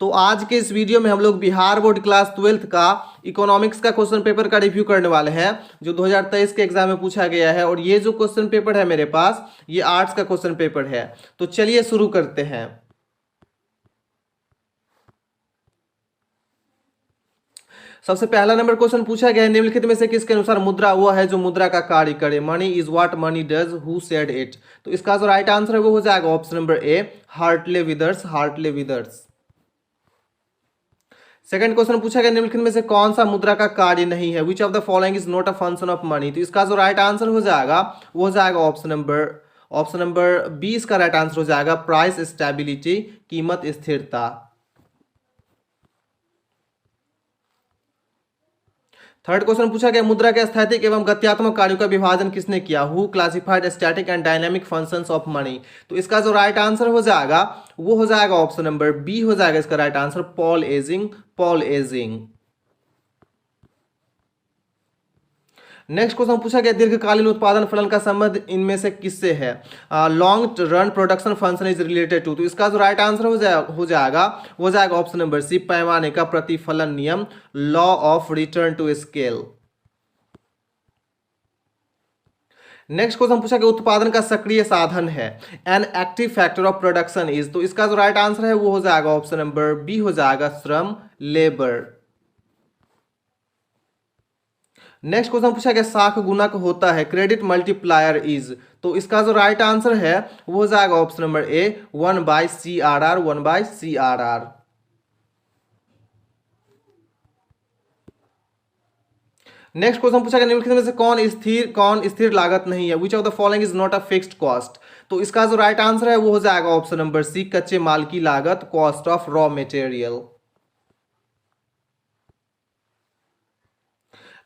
तो आज के इस वीडियो में हम लोग बिहार बोर्ड क्लास 12th का इकोनॉमिक्स का क्वेश्चन पेपर का रिव्यू करने वाले हैं जो 2023 के एग्जाम में पूछा गया है। और ये जो क्वेश्चन पेपर है मेरे पास, ये आर्ट्स का क्वेश्चन पेपर है। तो चलिए शुरू करते हैं। सबसे पहला नंबर क्वेश्चन पूछा गया है, निम्नलिखित में से किसके अनुसार मुद्रा वह है जो मुद्रा का कार्य करे। Money is what money does, who said it. तो इसका जो राइट आंसर है वो हो जाएगा ऑप्शन नंबर ए, Hartley withers, Hartley withers. Second question पूछा गया, निम्नलिखित में से कौन सा मुद्रा का कार्य नहीं है। Which of the following is not a function of money. तो इसका जो राइट आंसर हो जाएगा वो हो जाएगा ऑप्शन नंबर बी। इसका राइट आंसर हो जाएगा प्राइस स्टेबिलिटी, कीमत स्थिरता। थर्ड क्वेश्चन पूछा गया, मुद्रा के स्थैतिक एवं गत्यात्मक कार्यों का विभाजन किसने किया। Who classified static and dynamic functions of money. तो इसका जो राइट आंसर हो जाएगा वो हो जाएगा ऑप्शन नंबर बी हो जाएगा इसका right answer, Paul ageing, Paul ageing. Next question पूछा गया, दीर्घकालीन उत्पादन फलन का संबंध इनमें से किससे है। Long run production function is related to. तो इसका जो राइट आंसर हो जाएगा ऑप्शन नंबर सी, पैमाने का प्रतिफलन नियम, law of return to scale. Next question पूछा गया, उत्पादन का सक्रिय साधन है, an active factor of production is. तो इसका जो राइट आंसर है वो हो जाएगा ऑप्शन नंबर बी हो जाएगा श्रम, लेबर। नेक्स्ट क्वेश्चन पूछा गया, साख गुणक होता है, क्रेडिट मल्टीप्लायर इज। तो इसका जो राइट आंसर है वो हो जाएगा ऑप्शन नंबर ए, 1/CRR, 1/CRR। नेक्स्ट क्वेश्चन पूछा गया, निम्नलिखित में से कौन स्थिर लागत नहीं है। Which of the following is not a fixed cost. तो इसका जो राइट आंसर है वो हो जाएगा ऑप्शन नंबर सी, कच्चे माल की लागत, cost of raw material.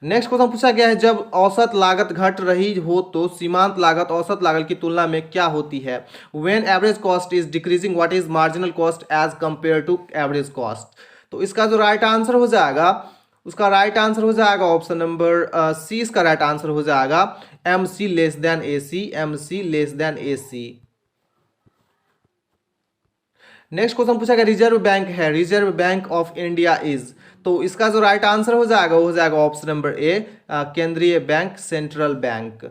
Next question पूछा गया है, जब औसत लागत घट रही हो तो सीमांत लागत औसत लागत की तुलना में क्या होती है। When average cost is decreasing, what is marginal cost as compare to average cost. तो इसका जो राइट आंसर हो जाएगा उसका राइट आंसर हो जाएगा ऑप्शन नंबर सी। इसका राइट आंसर हो जाएगा MC less than AC, MC less than AC। Next question पूछा गया, रिजर्व बैंक है, reserve bank of India is. तो इसका जो राइट आंसर हो जाएगा ऑप्शन नंबर ए, केंद्रीय bank, central bank.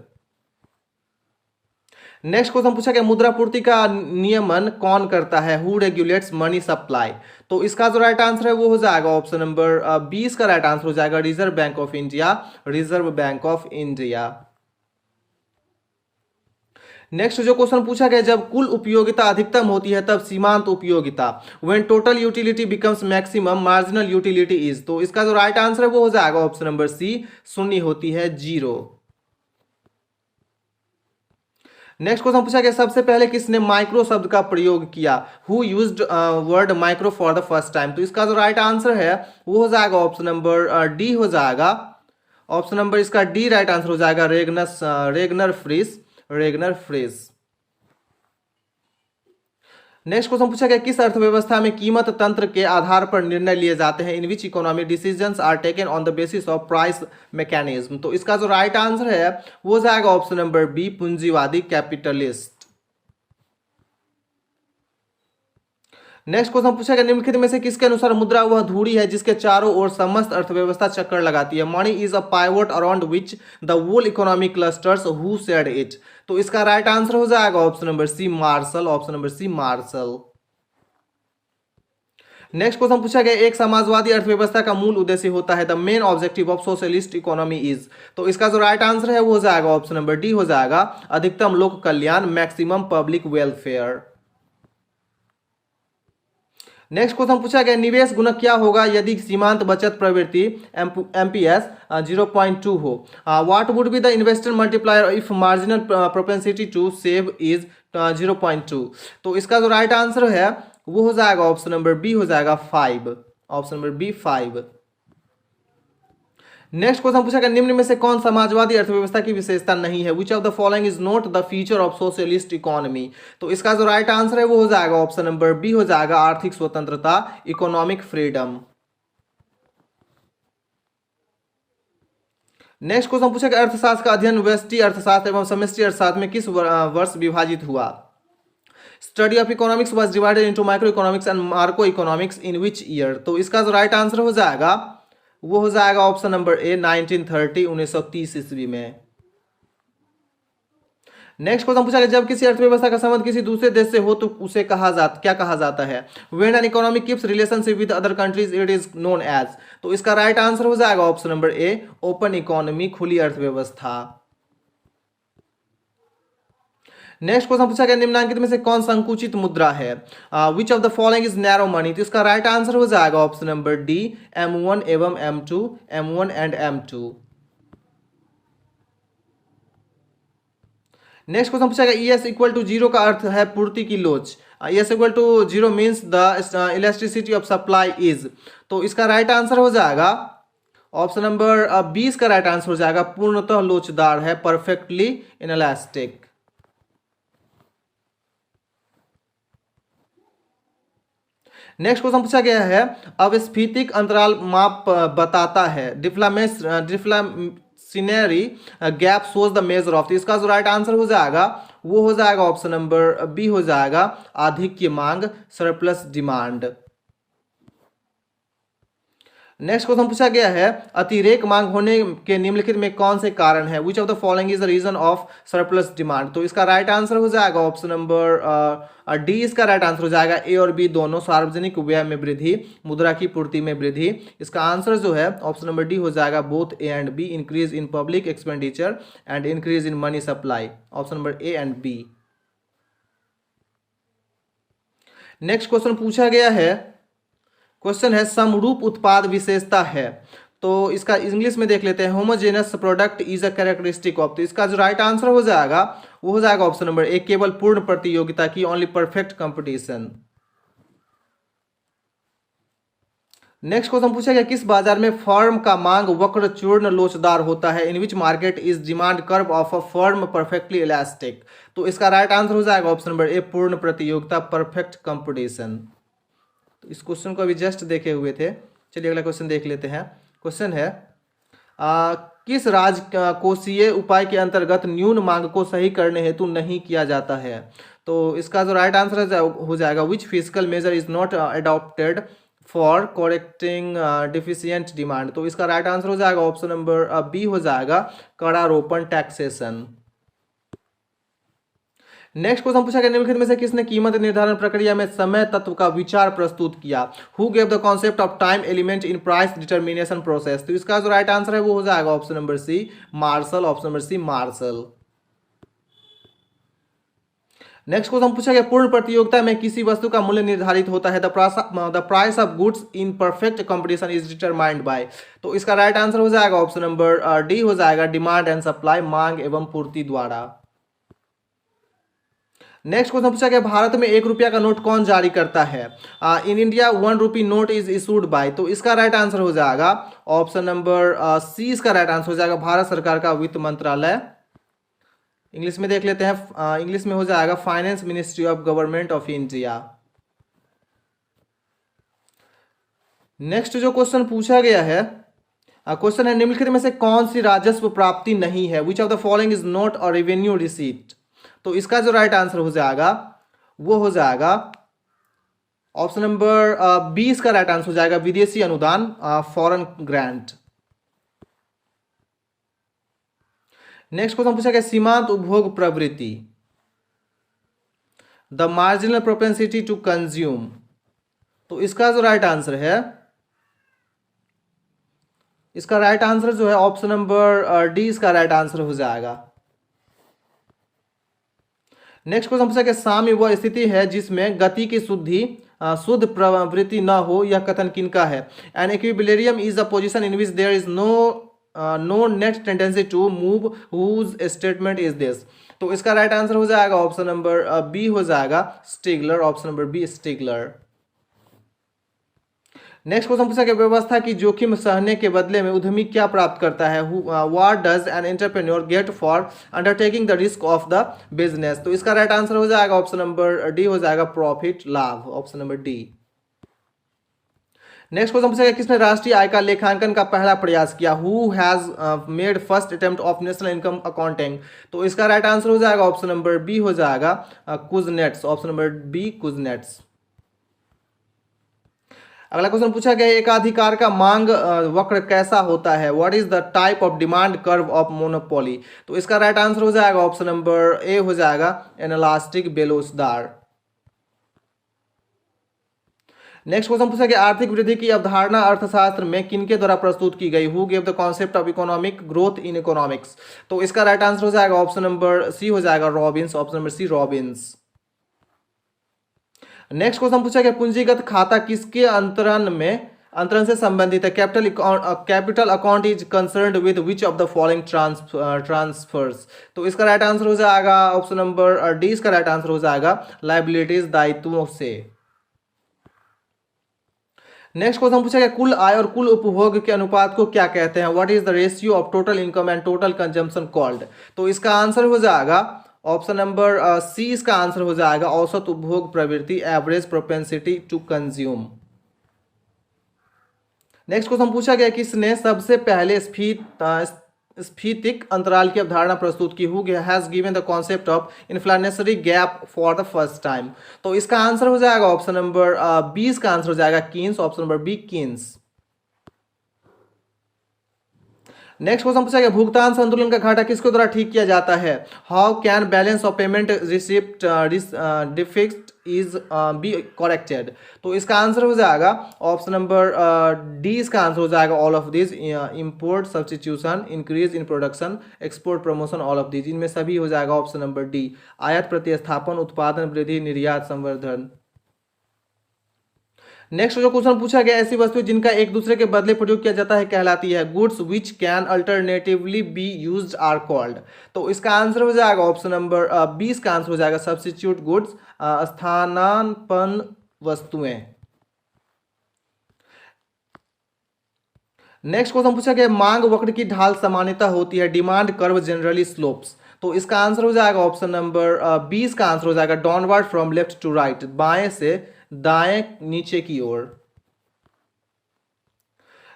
Next question पूछा गया, मुद्रापूर्ति का नियमन कौन करता है। Who regulates money supply. तो इसका जो राइट आंसर है वो हो जाएगा ऑप्शन नंबर 20 का राइट आंसर हो जाएगा reserve bank of India, reserve bank of India. Next जो क्वेश्चन पूछा गया, जब कुल उपयोगिता अधिकतम होती है तब सीमांत उपयोगिता, when total utility becomes maximum, marginal utility is. तो इसका जो राइट आंसर है वो हो जाएगा ऑप्शन नंबर सी, शून्य होती है, 0। नेक्स्ट क्वेश्चन पूछा गया, सबसे पहले किसने माइक्रो शब्द का प्रयोग किया। Who used word micro for the first time. तो इसका जो राइट आंसर है वो हो जाएगा ऑप्शन नंबर डी हो जाएगा, ऑप्शन नंबर इसका डी राइट आंसर हो जाएगा Ragnar Frisch, Ragnar Frisch. Next question पूछा गया, किस अर्थव्यवस्था में कीमत तंत्र के आधार पर निर्णय लिए जाते हैं। In which economy decisions are taken on the basis of price mechanism. तो इसका जो राइट आंसर है वो हो जाएगा ऑप्शन नंबर बी, पूंजीवादी, कैपिटलिस्ट। नेक्स्ट क्वेश्चन पूछा गया, निम्नलिखित में से किसके अनुसार मुद्रा वह धुरी है जिसके चारों ओर समस्त अर्थव्यवस्था चक्कर लगाती है। Money is a pivot around which the whole economic clusters, who said it. तो इसका राइट आंसर हो जाएगा option number C, Marshall, option number C, Marshall. Next question पूछा गया, एक समाजवादी अर्थव्यवस्था का मूल उद्देश्य होता है, the main objective of socialist economy is. तो इसका जो राइट आंसर है वो हो जाएगा ऑप्शन नंबर डी हो जाएगा, अधिकतम लोक कल्याण, maximum public welfare. Next question पूछा गया, निवेश गुणक क्या होगा यदि सीमांत बचत प्रवृत्ति MPS 0.2 हो। What would be the investor multiplier if marginal propensity to save is 0.2। तो इसका जो राइट आंसर है वो हो जाएगा ऑप्शन नंबर बी हो जाएगा 5, option number B 5। Next question पूछा गया, निम्न में से कौन समाजवादी अर्थव्यवस्था की विशेषता नहीं है। Which of the following is not the feature of socialist economy. तो इसका जो राइट आंसर है वो हो जाएगा ऑप्शन नंबर बी हो जाएगा, आर्थिक स्वतंत्रता, इकोनॉमिक फ्रीडम। नेक्स्ट क्वेश्चन पूछा गया, अर्थशास्त्र का अध्ययन व्यष्टि अर्थशास्त्र एवं समष्टि अर्थशास्त्र में किस वर्ष विभाजित हुआ। Study of economics was divided into micro economics and Marco economics in which year? तो इसका जो राइट आंसर हो जाएगा वो हो जाएगा ऑप्शन नंबर ए 1930 1930 ईस्वी में। नेक्स्ट क्वेश्चन पूछा गया जब किसी अर्थव्यवस्था का संबंध किसी दूसरे देश से हो तो उसे क्या कहा जाता है? When an economy keeps relationship with other countries it is known as. तो इसका राइट आंसर हो जाएगा option number A open economy, खुली अर्थव्यवस्था। नेक्स्ट क्वेश्चन पूछा गया निम्नलिखित में से कौन संकुचित मुद्रा है? Which of the following is narrow money? तो इसका राइट आंसर हो जाएगा ऑप्शन नंबर डी M1 एवं M2, M1 and M2। Next question पूछा गया ES इक्वल टू जीरो का अर्थ है पूर्ति की लोच। ES equal to zero means the electricity of supply is. तो इसका राइट आंसर हो जाएगा ऑप्शन नंबर 20 का राइट आंसर हो जाएगा पूर्णतः लोचदार है, परफेक्टली इनएलास्टिक। नेक्स्ट क्वेश्चन पूछा गया है अवस्फीतिक अंतराल माप बताता है deflationary gap shows the measure of. इसका जो राइट आंसर हो जाएगा वो हो जाएगा ऑप्शन नंबर बी हो जाएगा आधिक्य मांग, सरप्लस डिमांड। नेक्स्ट क्वेश्चन पूछा गया है अतिरेक मांग होने के निम्नलिखित में कौन से कारण है? Which of the following is the reason of surplus demand? तो इसका राइट आंसर हो जाएगा ऑप्शन नंबर डी। इसका राइट आंसर हो जाएगा ए और बी दोनों, सार्वजनिक व्यय में वृद्धि, मुद्रा की पूर्ति में वृद्धि। इसका आंसर जो है ऑप्शन नंबर डी हो जाएगा both A and B, increase in public expenditure and increase in money supply, option number A and B. Next question पूछा गया है क्वेश्चन है समरूप उत्पाद विशेषता है। तो इसका इंग्लिश में देख लेते हैं homogeneous product is a characteristic of. तो इसका जो राइट आंसर हो जाएगा वो हो जाएगा ऑप्शन नंबर ए केवल पूर्ण प्रतियोगिता की, only perfect competition. Next question पूछा गया किस बाजार में फर्म का मांग वक्र चूर्ण लोचदार होता है? In which market is demand curve of a firm perfectly elastic. तो इसका राइट आंसर हो जाएगा ऑप्शन नंबर ए पूर्ण प्रतियोगिता, परफेक्ट कंपटीशन। इस क्वेश्चन को अभी जस्ट देखे हुए थे। चलिए अगला क्वेश्चन देख लेते हैं। क्वेश्चन है किस राजकोषीय उपाय के अंतर्गत न्यून मांग को सही करने हेतु नहीं किया जाता है? तो इसका जो राइट आंसर हो जाएगा which physical measure is not adopted for correcting deficient demand. तो इसका राइट आंसर हो जाएगा ऑप्शन नंबर बी हो जाएगा करारोपण, टैक्सेशन। नेक्स्ट क्वेश्चन पूछा गया निम्नलिखित में से किसने कीमत निर्धारण प्रक्रिया में समय तत्व का विचार प्रस्तुत किया? Who gave the concept of time element in price determination process? तो इसका जो राइट आंसर है वो हो जाएगा option number C Marshall, option number C Marshall. Next question पूछा गया पूर्ण प्रतियोगिता में किसी वस्तु का मूल्य निर्धारित होता है? The price of goods in perfect competition is determined by. तो इसका राइट आंसर हो जाएगा ऑप्शन नंबर डी हो जाएगा डिमांड एंड सप्लाई, मांग एवं पूर्ति द्वारा। नेक्स्ट क्वेश्चन पूछा गया भारत में 1 रुपया का नोट कौन जारी करता है? In India 1 rupee note is issued by. तो इसका राइट आंसर हो जाएगा ऑप्शन नंबर सी। इसका राइट आंसर हो जाएगा भारत सरकार का वित्त मंत्रालय। इंग्लिश में देख लेते हैं, इंग्लिश में हो जाएगा finance ministry of government of India. Next जो क्वेश्चन पूछा गया है क्वेश्चन है निम्नलिखित में से कौन सी राजस्व प्राप्ति नहीं है? Which of the following is not a revenue receipt. तो इसका जो राइट आंसर हो जाएगा वो हो जाएगा ऑप्शन नंबर 20 का राइट आंसर हो जाएगा विदेशी अनुदान, फॉरेन ग्रांट। नेक्स्ट क्वेश्चन पूछा गया सीमांत उपभोग प्रवृत्ति, the marginal propensity to consume. तो इसका जो राइट आंसर है इसका राइट आंसर जो है ऑप्शन नंबर डी इसका राइट आंसर हो जाएगा। नेक्स्ट क्वेश्चन पूछा कि साम्य वह स्थिति है जिसमें गति की शुद्ध प्रवृत्ति न हो, यह कथन किनका है? An equilibrium is a position in which there is no net tendency to move, whose statement is this. तो इसका राइट आंसर हो जाएगा ऑप्शन नंबर बी हो जाएगा Stigler, option number B Stigler. Next question पूछा कि व्यवस्था की जोखिम सहने के बदले में उद्यमी क्या प्राप्त करता है? What does an entrepreneur get for undertaking the risk of the business? तो इसका राइट आंसर हो जाएगा ऑप्शन नंबर डी हो जाएगा प्रॉफिट, लाभ, option number D. Next question पूछा गया किसने राष्ट्रीय आय का लेखांकन का पहला प्रयास किया? Who has made first attempt of national income accounting? तो इसका राइट आंसर हो जाएगा ऑप्शन नंबर बी हो जाएगा Kuznets, option number B Kuznets. अगला क्वेश्चन पूछा गया एकाधिकार का मांग वक्र कैसा होता है? What is the type of demand curve of monopoly? तो इसका राइट आंसर हो जाएगा ऑप्शन नंबर ए हो जाएगा एनालास्टिक बेलोसदार। नेक्स्ट क्वेश्चन पूछा गया आर्थिक वृद्धि की अवधारणा अर्थशास्त्र में किनके द्वारा प्रस्तुत की गई? Who gave the concept of economic growth in economics? तो इसका राइट आंसर हो जाएगा ऑप्शन नंबर सी हो जाएगा Robbins, option number C Robbins. Next question पूछा गया पूंजीगत खाता किसके अंतरण से संबंधित है? Capital account is concerned with which of the following transfers? तो इसका राइट आंसर हो जाएगा ऑप्शन नंबर डी, इसका राइट आंसर हो जाएगा लायबिलिटीज, दायित्वों से। नेक्स्ट क्वेश्चन पूछा गया कुल आय और कुल उपभोग के अनुपात को क्या कहते हैं? What is the ratio of total income and total consumption called? तो इसका आंसर हो जाएगा ऑप्शन नंबर सी, इसका आंसर हो जाएगा औसत उपभोग प्रवृत्ति, average propensity to consume. Next question पूछा गया किसने सबसे पहले स्फीतिक अंतराल की अवधारणा प्रस्तुत की? Who has given the concept of inflationary gap for the first time? तो इसका आंसर हो जाएगा ऑप्शन नंबर बी, इसका आंसर हो जाएगा Keynes, option number B Keynes. Next question पूछा गया भुगतान संतुलन का घाटा किसके द्वारा ठीक किया जाता है? How can balance of payment receipt deficit is be corrected? तो इसका आंसर हो जाएगा ऑप्शन नंबर डी, इसका आंसर हो जाएगा all of this, import substitution, increase in production, export promotion, all of this, इनमें सभी हो जाएगा ऑप्शन नंबर डी, आयात प्रतिस्थापन, उत्पादन वृद्धि, निर्यात संवर्धन। नेक्स्ट जो क्वेश्चन पूछा गया ऐसी वस्तुएं जिनका एक दूसरे के बदले प्रयोग किया जाता है कहलाती है? Goods which can alternatively be used are called? तो इसका आंसर हो जाएगा ऑप्शन नंबर बी, इसका आंसर हो जाएगा सब्स्टिट्यूट गुड्स, स्थानापन्न वस्तुएं। नेक्स्ट क्वेश्चन पूछा गया मांग वक्र की ढाल सामान्यता होती है? Demand curve generally slopes? तो इसका आंसर हो जाएगा ऑप्शन नंबर बी, इसका आंसर हो जाएगा downward from left to right, बाएं से दाएं नीचे की ओर।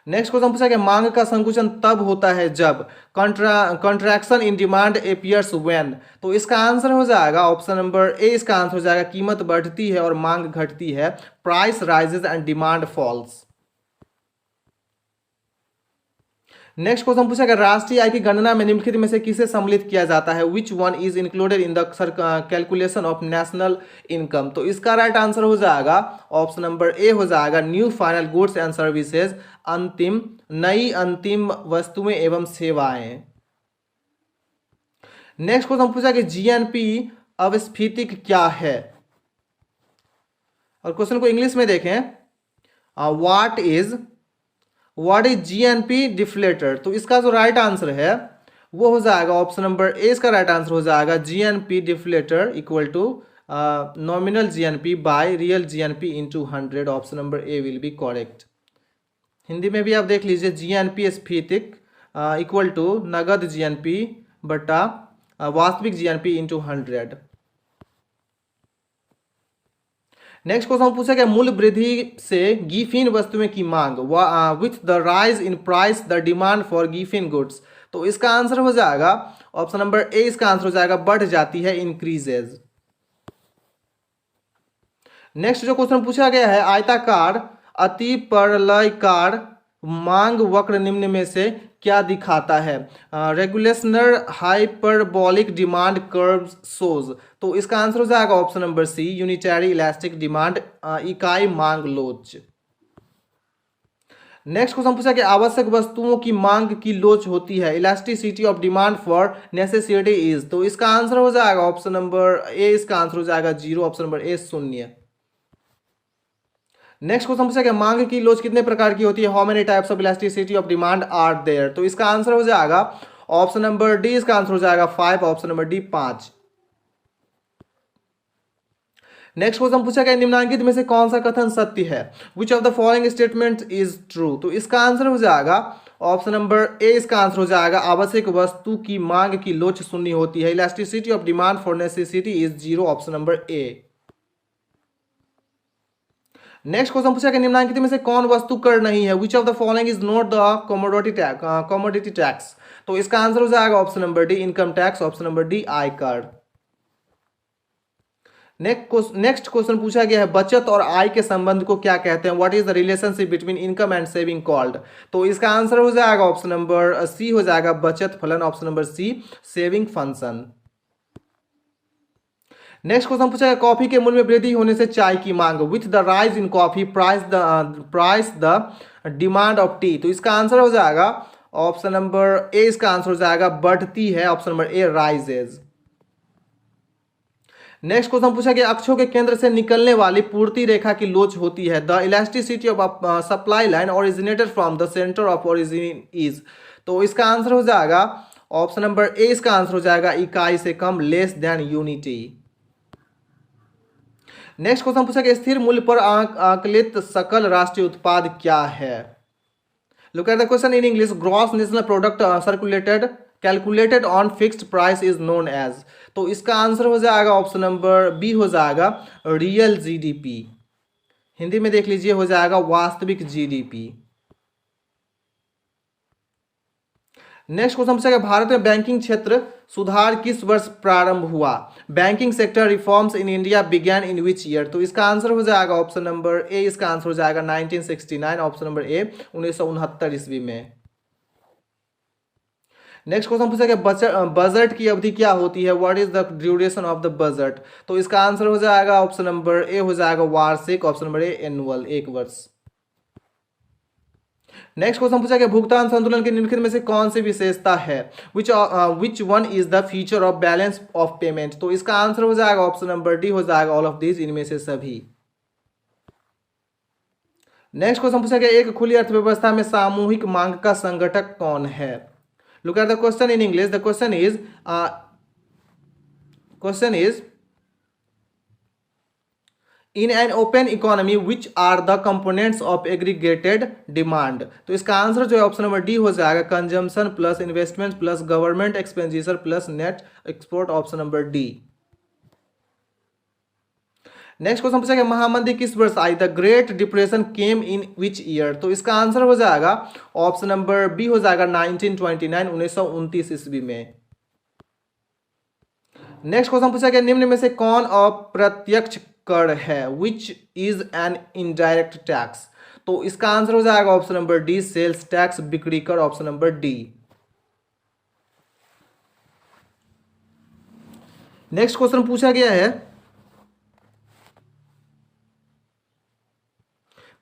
नेक्स्ट क्वेश्चन पूछा गया मांग का संकुचन तब होता है जब contraction in demand appears when? तो इसका आंसर हो जाएगा ऑप्शन नंबर ए, इसका आंसर हो जाएगा कीमत बढ़ती है और मांग घटती है, price rises and demand falls. Next question पूछा गया राष्ट्रीय आय की गणना में निम्नलिखित में से किसे सम्मिलित किया जाता है? Which one is included in the calculation of national income? तो इसका राइट आंसर हो जाएगा ऑप्शन नंबर ए हो जाएगा new final goods and services, नई अंतिम वस्तुएं एवं सेवाएं। नेक्स्ट क्वेश्चन पूछा कि जीएनपी अवस्फीतिक क्या है? और क्वेश्चन को इंग्लिश में देखें, व्हाट इज जीएनपी डिफ्लेटर? तो इसका जो राइट आंसर है वो हो जाएगा ऑप्शन नंबर ए, इसका राइट आंसर हो जाएगा GNP deflator equal to nominal GNP by real GNP into 100, option number A will be correct. Hindi में भी आप देख लीजिए जीएनपी स्फीतिक इक्वल टू नगद जीएनपी बटा वास्तविक जीएनपी इनटू 100। नेक्स्ट क्वेश्चन पूछा गया मूल्य वृद्धि से गिफिन वस्तुएं की मांग with the rise in price the demand for Giffen goods? तो इसका आंसर हो जाएगा ऑप्शन नंबर ए, इसका आंसर हो जाएगा बढ़ जाती है, इंक्रीजेज। नेक्स्ट जो क्वेश्चन पूछा गया है आयताकार अतिपरलयकार मांग वक्र निम्न में से क्या दिखाता है? Rectangular hyperbolic demand curve shows? तो इसका आंसर हो जाएगा option number C, unitary elastic demand, इकाई मांग लोच। नेक्स्ट क्वेश्चन पूछा कि आवश्यक वस्तुओं की मांग की लोच होती है? Elasticity of demand for necessity is? तो इसका आंसर हो जाएगा ऑप्शन नंबर ए, इसका आंसर हो जाएगा 0, ऑप्शन नंबर ए 0। नेक्स्ट क्वेश्चन पूछा कि मांग की लोच कितने प्रकार की होती है? How many types of elasticity of demand are there? तो इसका आंसर हो जाएगा ऑप्शन नंबर डी, इसका आंसर हो जाएगा 5, option number D 5। Next question पूछा गया निम्नलिखित में से कौन सा कथन सत्य है? Which of the following statement is true? तो इसका आंसर हो जाएगा ऑप्शन नंबर ए, इसका आंसर हो जाएगा आवश्यक वस्तु की मांग की लोच शून्य होती है, elasticity of demand for necessity is 0, option number A. Next question पूछा कि निम्नलिखित में से कौन वस्तु कर नहीं है, which of the following is not the commodity tax. तो इसका आंसर हो जाएगा option number D income tax, option number D आयकर। नेक्स्ट क्वेश्चन पूछा गया है बचत और आय के संबंध को क्या कहते हैं, what is the relationship between income and saving called. तो इसका आंसर हो जाएगा ऑप्शन नंबर सी हो जाएगा बचत फलन, option number C saving function. Next question पूछा गया कॉफी के मूल्य में वृद्धि होने से चाय की मांग, with the rise in coffee price the demand of T. तो इसका आंसर हो जाएगा ऑप्शन नंबर ए, इसका आंसर हो जाएगा बढ़ती है, ऑप्शन नंबर ए राइजेज। नेक्स्ट क्वेश्चन पूछा गया अक्षों के केंद्र से निकलने वाली पूर्ति रेखा की लोच होती है, the elasticity of supply line originated from the centre of origin is. तो इसका आंसर हो जाएगा ऑप्शन नंबर ए, इसका आंसर हो जाएगा इकाई से कम, less than unity. Next question पूछा गया स्थिर मूल्य पर आकलित सकल राष्ट्रीय उत्पाद क्या है। Look at the question in English, gross national product circulated calculated on fixed price is known as. तो इसका आंसर हो जाएगा ऑप्शन नंबर बी हो जाएगा रियल जीडीपी, हिंदी में देख लीजिए हो जाएगा वास्तविक जीडीपी। नेक्स्ट क्वेश्चन पूछा गया भारत में बैंकिंग क्षेत्र सुधार किस वर्ष प्रारंभ हुआ, banking sector reforms in India began in which year. तो इसका आंसर हो जाएगा ऑप्शन नंबर ए, इसका आंसर हो जाएगा 1969, ऑप्शन नंबर ए 1969 ईस्वी में। नेक्स्ट क्वेश्चन पूछा गया बजट की अवधि क्या होती है, what is the duration of the budget. तो इसका आंसर हो जाएगा ऑप्शन नंबर ए हो जाएगा वार्षिक, ऑप्शन नंबर ए एनुअल, एक वर्ष। नेक्स्ट क्वेश्चन पूछा गया भुगतान संतुलन के निम्नलिखित में से कौन सी विशेषता है, which one is the feature of balance of payment. तो इसका आंसर हो जाएगा ऑप्शन नंबर डी हो जाएगा ऑल ऑफ दीज, इनमें से सभी। नेक्स्ट क्वेश्चन पूछा गया एक खुली अर्थव्यवस्था में सामूहिक मांग का संगठक कौन है। Look at the question in English, the question is in an open economy which are the components of aggregated demand. तो इसका आंसर जो है ऑप्शन नंबर डी हो जाएगा consumption plus investment plus government expenditure plus net export, option number D. Next question पूछा गया महामंदी किस वर्ष आई, the great depression came in which year. तो इसका आंसर हो जाएगा ऑप्शन नंबर बी हो जाएगा 1929, 1929 ईस्वी में। नेक्स्ट क्वेश्चन पूछा गया निम्न में से कौन अप्रत्यक्ष कर है, which is an indirect tax. तो इसका आंसर हो जाएगा option number D sales tax, बिक्री कर, option number D. Next question पूछा गया है,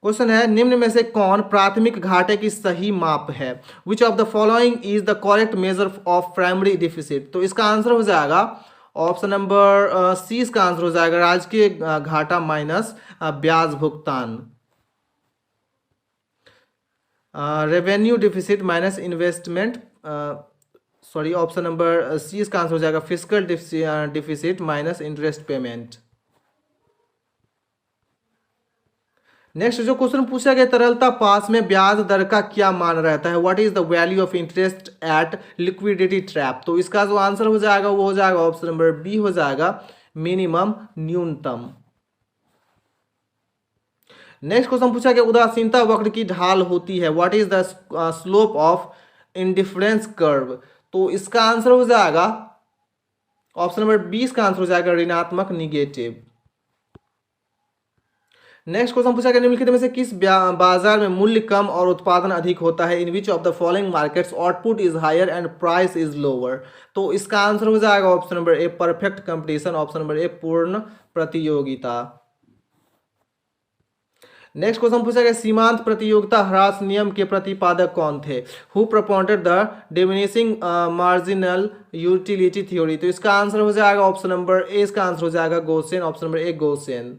क्वेश्चन है निम्न में से कौन प्राथमिक घाटे की सही माप है, which of the following is the correct measure of primary deficit. तो इसका आंसर हो जाएगा ऑप्शन नंबर सी, इसका आंसर हो जाएगा राजकीय घाटा माइनस ब्याज भुगतान, revenue deficit minus investment, sorry option number C, इसका आंसर हो जाएगा fiscal deficit minus interest payment. Next जो क्वेश्चन पूछा गया तरलता पास में ब्याज दर का क्या मान रहता है, what is the value of interest eight liquidity trap. तो इसका जो आंसर हो जाएगा वो हो जाएगा ऑप्शन नंबर बी हो जाएगा मिनिमम, न्यूनतम। नेक्स्ट क्वेश्चन पूछा गया उदासीनता वक्र की ढाल होती है, what is the slope of indifference curve. तो इसका आंसर हो जाएगा ऑप्शन नंबर बी, इसका आंसर हो जाएगा ऋणात्मक, निगेटिव। नेक्स्ट क्वेश्चन पूछा गया निम्नलिखित में से किस बाजार में मूल्य कम और उत्पादन अधिक होता है, in which of the following markets output is higher and price is lower. तो इसका आंसर हो जाएगा option number A perfect competition, option number A पूर्ण प्रतियोगिता। नेक्स्ट क्वेश्चन पूछा गया सीमांत प्रतियोगिता ह्रास नियम के प्रतिपादक कौन थे, who propounded the diminishing marginal utility theory. तो इसका आंसर हो जाएगा ऑप्शन नंबर ए, इसका आंसर हो जाएगा गोसेन, ऑप्शन नंबर ए गोसेन।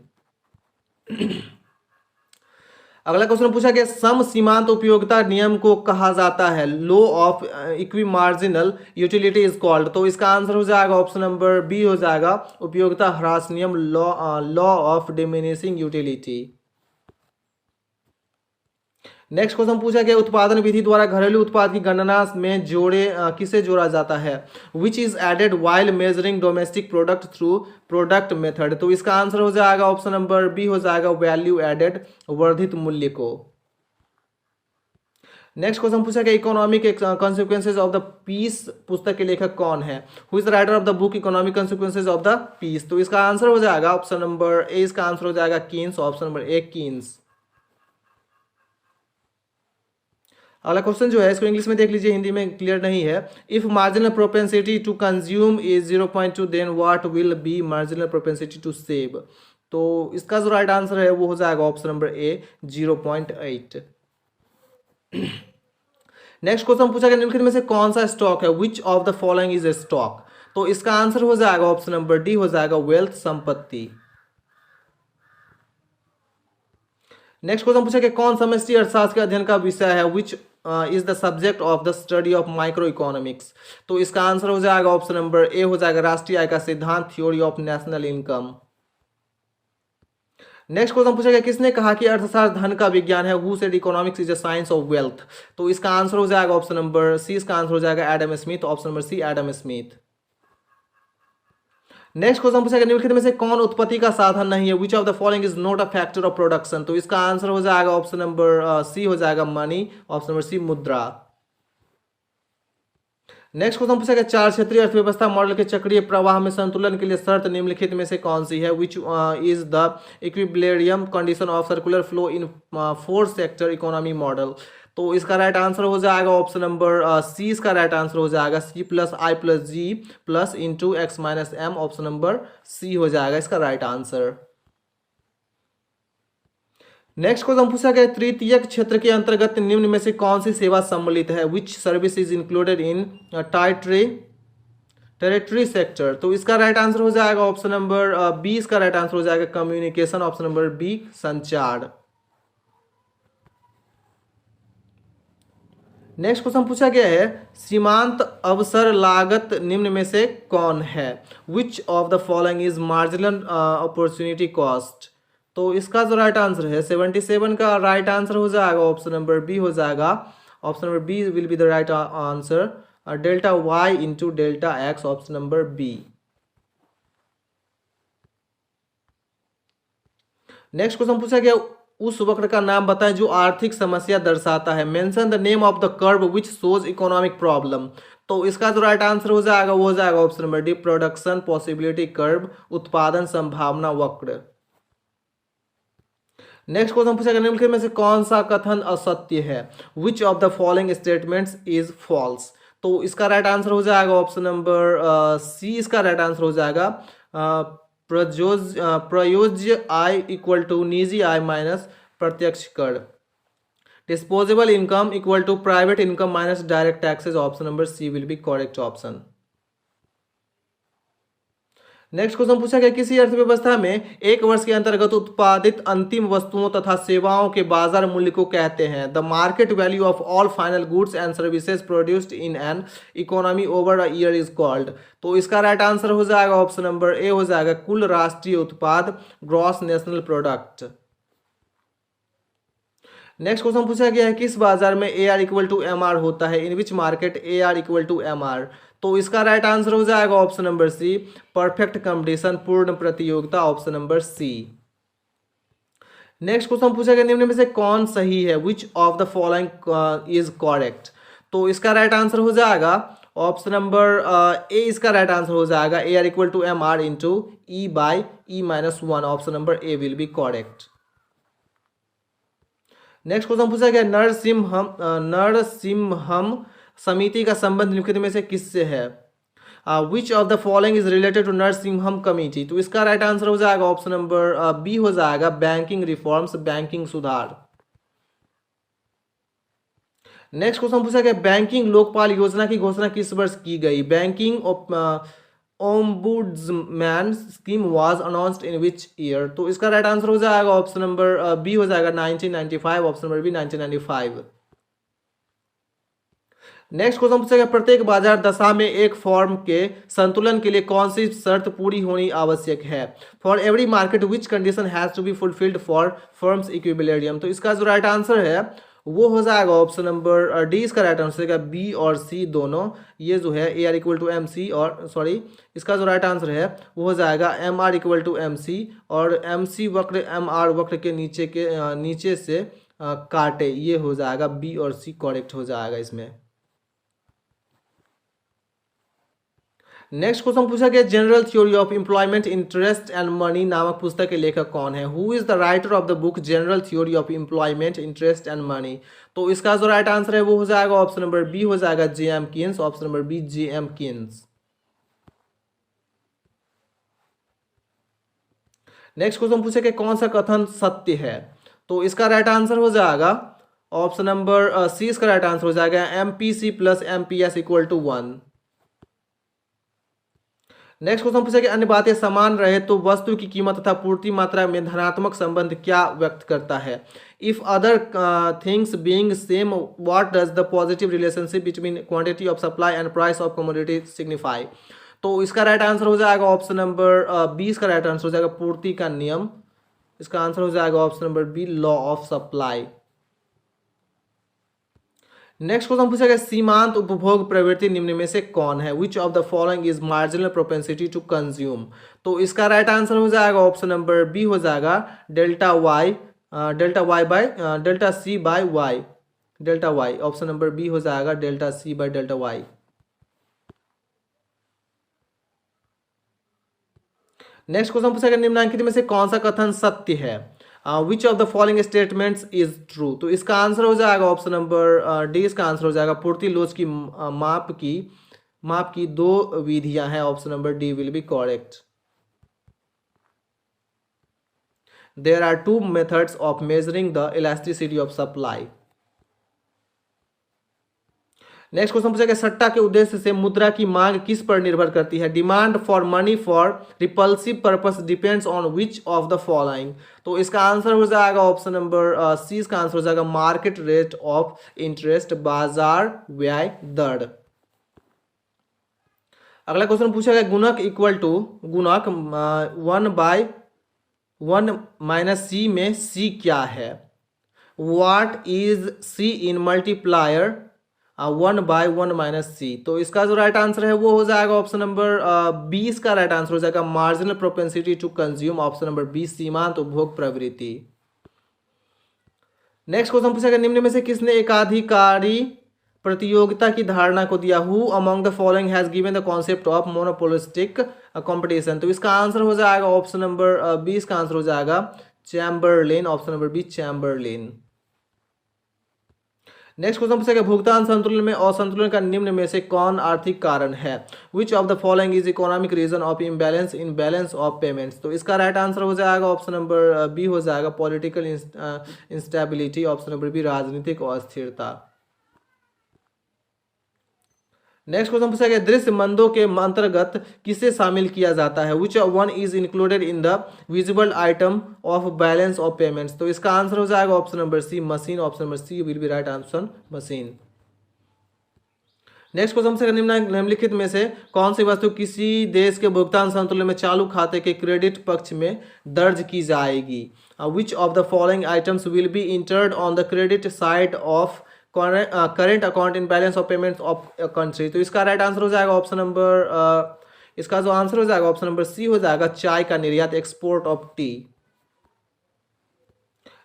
अगला क्वेश्चन पूछा गया सम सीमांत उपयोगिता नियम को कहा जाता है, law of equi marginal utility is called. तो इसका आंसर हो जाएगा ऑप्शन नंबर बी हो जाएगा उपयोगिता ह्रास नियम, law of diminishing utility. Next question पूछा गया उत्पादन विधि द्वारा घरेलू उत्पाद की गणना में किसे जोड़ा जाता है? Which is added while measuring domestic product through product method. तो इसका आंसर हो जाएगा ऑप्शन नंबर बी हो जाएगा वैल्यू एडेड, वर्धित मूल्य को। नेक्स्ट क्वेश्चन पूछा गया economic consequences of the peace पुस्तक के लेखक कौन है? Who is the writer of the book economic consequences of the peace. तो इसका आंसर हो जाएगा ऑप्शन नंबर ए, इसका आंसर हो जाएगा कीन्स, ऑप्शन नंबर ए कीन्स। अगला क्वेश्चन जो है इसको इंग्लिश में देख लीजिए, हिंदी में क्लियर नहीं है। If marginal propensity to consume is 0.2 then what will be marginal propensity to save. तो इसका जो राइट आंसर है वो हो जाएगा option number A 0.8। Next question पूछा गया निम्नलिखित में से कौन सा स्टॉक है? Which of the following is a stock. तो इसका आंसर हो जाएगा ऑप्शन नंबर डी हो जाएगा वेल्थ, संपत्ति। नेक्स्ट क्वेश्चन पूछा गया कौन समष्टि अर्थशास्त्र के अध्ययन का विषय है? Which is the subject of the study of micro economics. तो इसका आंसर हो जाएगा ऑप्शन नंबर ए हो जाएगा राष्ट्रीय आय का सिद्धांत, theory of national income. Next question पूछा गया किसने कहा कि अर्थशास्त्र धन का विज्ञान है? Who said economics is a science of wealth. तो इसका आंसर हो जाएगा ऑप्शन नंबर सी, इसका आंसर हो जाएगा Adam Smith, option number C Adam Smith. Next question पूछा गया निम्नलिखित में से कौन उत्पत्ति का साधन नहीं है? Which of the following is not a factor of production. तो इसका आंसर हो जाएगा ऑप्शन नंबर सी हो जाएगा मनी, ऑप्शन नंबर सी मुद्रा। नेक्स्ट क्वेश्चन पूछा गया चार क्षेत्रीय अर्थव्यवस्था मॉडल के चक्रीय प्रवाह में संतुलन के लिए शर्त निम्नलिखित में से कौन सी है? Which is the equilibrium condition of circular flow in 4 sector economy model. तो इसका राइट आंसर हो जाएगा ऑप्शन नंबर सी, इसका राइट आंसर हो जाएगा C plus I plus G plus into X minus M, option number C हो जाएगा इसका राइट आंसर। नेक्स्ट क्वेश्चन पूछा गया तृतीयक क्षेत्र के अंतर्गत निम्न में से कौन सी सेवा सम्मिलित है? Which service is included in tertiary sector. तो इसका राइट आंसर हो जाएगा ऑप्शन नंबर बी, इसका राइट आंसर हो जाएगा कम्युनिकेशन, ऑप्शन नंबर बी संचार। नेक्स्ट क्वेश्चन पूछा गया है सीमांत अवसर लागत निम्न में से कौन है? Which of the following is marginal opportunity cost. तो इसका जो राइट आंसर है 77 का राइट आंसर हो जाएगा ऑप्शन नंबर बी हो जाएगा, option number B will be the right answer, delta Y into delta X, option number B. Next question पूछा गया उस वक्र का नाम बताएं जो आर्थिक समस्या दर्शाता है। Mention the name of the curve which shows economic problem. तो इसका जो राइट आंसर हो जाएगा वो हो जाएगा option number D production possibility curve, उत्पादन संभावना वक्र। नेक्स्ट क्वेश्चन पूछा गया निम्नलिखित में से कौन सा कथन असत्य है? Which of the following statements is false. तो इसका राइट आंसर हो जाएगा ऑप्शन नंबर सी, इसका राइट आंसर हो जाएगा प्रयोज्य आय इक्वल टू निजी आय माइनस प्रत्यक्ष कर। Disposable income equal to private income minus direct taxes, option number C will be correct option. Next question पूछा गया किसी अर्थव्यवस्था में एक वर्ष के अंतर्गत उत्पादित अंतिम वस्तुओं तथा सेवाओं के बाजार मूल्य को कहते हैं the market value of all final goods and services produced in an economy over a year is called. तो इसका राइट आंसर हो जाएगा ऑप्शन नंबर ए हो जाएगा कुल राष्ट्रीय उत्पाद, gross national product. Next question पूछा गया है किस बाजार में A R equal to M R होता है? In which market A R equal to M R. तो इसका राइट आंसर हो जाएगा option number C perfect competition, पूर्ण प्रतियोगिता, option number C. Next question पूछा गया निम्न में से कौन सही है? Which of the following is correct. तो इसका राइट आंसर हो जाएगा ऑप्शन नंबर ए, इसका राइट आंसर हो जाएगा A R equal to M R into E by E minus 1, option number A will be correct. Next question पूछा गया नरसिम्हम समिति का संबंध निम्नलिखित में से किससे है? Which of the following is related to Narasimham committee. तो इसका राइट आंसर हो जाएगा ऑप्शन नंबर बी हो जाएगा बैंकिंग रिफॉर्म्स, बैंकिंग सुधार। नेक्स्ट क्वेश्चन पूछा गया बैंकिंग लोकपाल योजना की घोषणा किस वर्ष की गई? Banking ombudsman scheme was announced in which year. तो इसका राइट आंसर हो जाएगा ऑप्शन नंबर बी हो जाएगा 1995, option number B 1995। Next question पूछा गया प्रत्येक बाजार दशा में एक फॉर्म के संतुलन के लिए कौन सी शर्त पूरी होनी आवश्यक है? For every market which condition has to be fulfilled for firms equilibrium. तो इसका जो राइट आंसर है वो हो जाएगा ऑप्शन नंबर डी इसका राइट आंसर रहेगा। बी और सी दोनों ये जो है A R equal to M C, और सॉरी इसका जो राइट आंसर है वो हो जाएगा M R equal to M C, और एम सी वक्र एम आर वक्र के नीचे से काटे, ये हो जाएगा बी और सी करेक्ट हो जाएगा इसमें। नेक्स्ट क्वेश्चन पूछा गया general theory of employment interest and money नामक पुस्तक के लेखक कौन है? Who is the writer of the book general theory of employment interest and money? तो इसका जो राइट आंसर है वो हो जाएगा ऑप्शन नंबर बी हो जाएगा J M Keynes, option number B J M Keynes. Next question पूछे कि कौन सा कथन सत्य है? तो इसका राइट आंसर हो जाएगा ऑप्शन नंबर सी इसका राइट आंसर हो जाएगा M P C plus M P S equal to 1। Next question पूछा कि अन्य बातें समान रहे तो वस्तु की कीमत तथा पूर्ति मात्रा में धनात्मक संबंध क्या व्यक्त करता है? If other things being same what does the positive relationship between quantity of supply and price of commodity signify? तो इसका राइट आंसर हो जाएगा ऑप्शन नंबर 20 का राइट आंसर हो जाएगा पूर्ति का नियम। इसका आंसर हो जाएगा option number B law of supply. Next question पूछा गया सीमांत उपभोग प्रवृत्ति निम्न में से कौन है? Which of the following is marginal propensity to consume? तो इसका राइट आंसर हो जाएगा ऑप्शन नंबर बी हो जाएगा delta Y by delta C by Y, delta Y, option number B हो जाएगा delta C by delta Y. Next question पूछा गया निम्नलिखित में से कौन सा कथन सत्य है? Which of the following statements is true? तो इसका आंसर हो जाएगा ऑप्शन नंबर डी इसका आंसर हो जाएगा पूर्ति लोच की माप की दो विधियां हैं, option number D will be correct. There are two methods of measuring the elasticity of supply. Next question पूछा गया सट्टा के उद्देश्य से मुद्रा की मांग किस पर निर्भर करती है? Demand for money for repulsive purpose depends on which of the following? तो इसका आंसर हो जाएगा ऑप्शन नंबर सी इसका आंसर हो जाएगा मार्केट रेट ऑफ इंटरेस्ट, बाजार ब्याज दर। अगला क्वेश्चन पूछा गया गुणक इक्वल टू गुणक 1/1 माइनस सी में सी क्या है? What is C in multiplier 1/1 minus C? तो इसका जो राइट आंसर है वो हो जाएगा ऑप्शन नंबर 20 का राइट आंसर हो जाएगा marginal propensity to consume, option number 20 सीमांत उपभोग प्रवृत्ति। नेक्स्ट क्वेश्चन पूछा गया निम्न में से किसने एकाधिकारी प्रतियोगिता की धारणा को दिया? Who among the following has given the concept of monopolistic competition? तो इसका आंसर हो जाएगा ऑप्शन नंबर 20 का आंसर हो जाएगा Chamberlin, option number B Chamberlin. Next question पूछेगा भुगतान संतुलन में असंतुलन का निम्न में से कौन आर्थिक कारण है? Which of the following is economic reason of imbalance in balance of payments? तो इसका राइट आंसर हो जाएगा ऑप्शन नंबर बी हो जाएगा political instability, option number B राजनीतिक अस्थिरता। नेक्स्ट क्वेश्चन पूछा गया दृश्य मंदों के अंतर्गत किसे शामिल किया जाता है? Which one is included in the visible item of balance of payments? तो इसका आंसर हो जाएगा option number C machine, option number C will be right answer machine. Next question से निम्नलिखित में से कौन सी वस्तु किसी देश के भुगतान संतुलन में चालू खाते के क्रेडिट पक्ष में दर्ज की जाएगी? विच of the following items will be entered on the credit side of current account in balance of payments of country? तो इसका राइट आंसर हो जाएगा ऑप्शन नंबर इसका जो आंसर हो जाएगा ऑप्शन नंबर सी हो जाएगा चाय का निर्यात, export of T.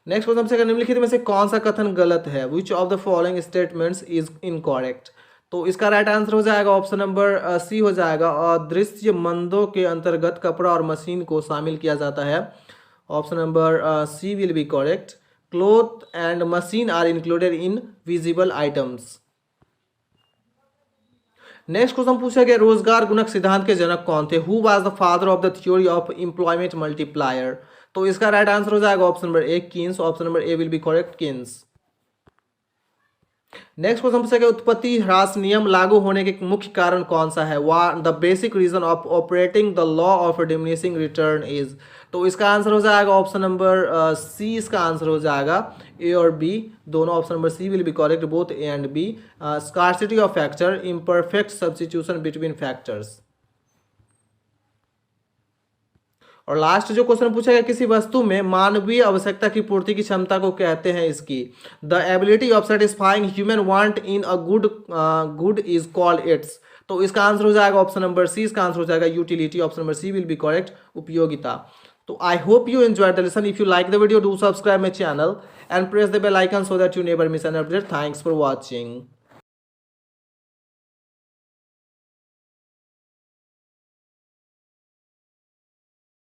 Next question से निम्नलिखित में से कौन सा कथन गलत है? Which of the following statements is incorrect? तो इसका राइट आंसर हो जाएगा ऑप्शन नंबर सी हो जाएगा अदृश्य मंदों के अंतर्गत कपड़ा और मशीन को शामिल किया जाता है, option number C will be correct. Cloth and machine are included in visible items. Next question पूछा गया रोजगार गुणक सिद्धांत के जनक कौन थे? Who was the father of the theory of employment multiplier? तो इसका राइट आंसर हो जाएगा option number A Keynes, option number A will be correct Keynes. Next question पूछा गया उत्पत्ति ह्रास नियम लागू होने के मुख्य कारण कौन सा है? The basic reason of operating the law of diminishing return is? तो इसका आंसर हो जाएगा ऑप्शन नंबर सी इसका आंसर हो जाएगा ए और बी दोनों, option number C will be correct both A and B. Scarcity of factor, imperfect substitution between factors. और लास्ट जो क्वेश्चन पूछा गया, किसी वस्तु में मानवीय आवश्यकता की पूर्ति की क्षमता को कहते हैं इसकी। The ability of satisfying human want in a good is called its. तो इसका आंसर हो जाएगा ऑप्शन नंबर सी, इसका आंसर हो जाएगा utility. Option number C will be correct, उपयोगिता। तो I hope you enjoyed the lesson. If you like the video, do subscribe my channel and press the bell icon so that you never miss an update. Thanks for watching.